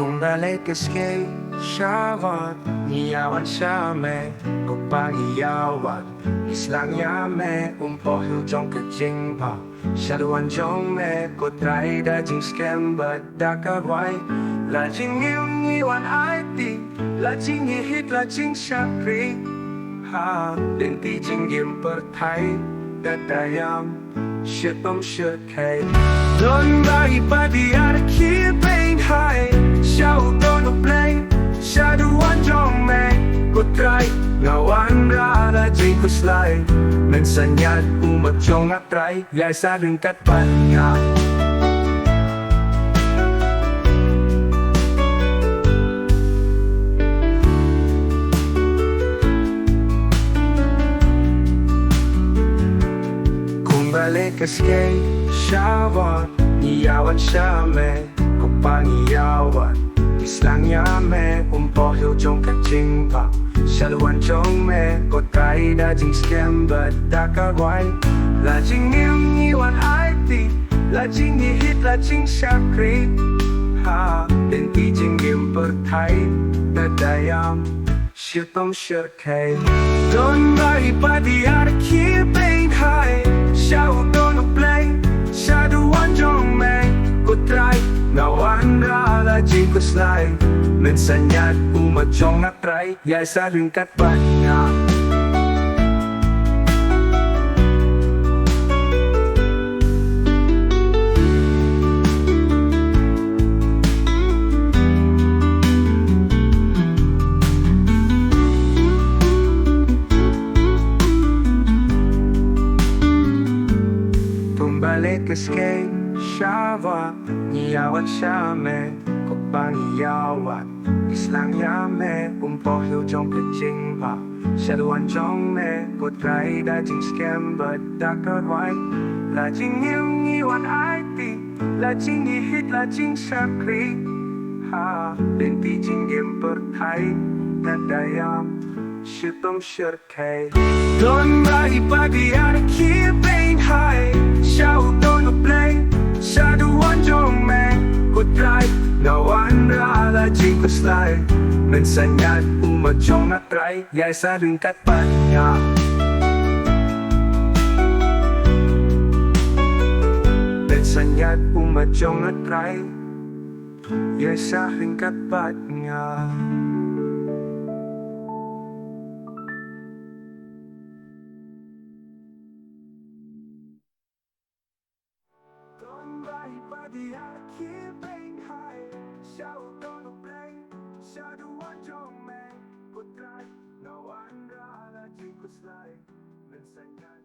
Kung skate syawat Niyawan siya me Kupangiyawat Islang yame Umpohil jong kajing pa Shaluan jong me Kutray da jing skem But dakaway La jing iwan IT La jing hit la jing syakri Ha Linti jing yim pertai Dadayam Shitom shirkay Don bagi padi arki pain high Siya dono play Siya duwan jong me Kutray Ngawan rara jing kuslay Mensanyat umat jong atray Gay sa ringkat panya Balik skate syawat Niyawan siya me Kupangiyawat Islang yame Umpohil jong kajing pa Shaluan jong me Kutray da jing skem But dakaway La jing iwan IT La jing hit la jing syakri Ha Linti jing yim pertai Dadayam Shitom shirkay Don bagi padi arki pain high Siya dono play Siya duwan jong me Kutray Ngawan rala jing kuslay Mensanyat umat jong natray Yay sa ringkat panya Balik skate syawat Niyawan siya me Kupangiyawat Islang yame Umpohil jong kajing pa Shaluan jong me Kutray da jing skem But dakaway La jing iwan IT La jing hit la jing syakri Ha Linti jing yim pertai Dadayam Shitom shirkay Don bagi padi arki pain high Siya dono play Siya duwan jong me Kutray Ngawan rala jing kuslay Mensanyat umat jong natray Yay sa ringkat panya Mensanyat umat jong natray Yay sa ringkat panya Body I keep aim high Siya dono play Siya duwan jong me Kutray Ngawan rala jing kuslay Mensanyat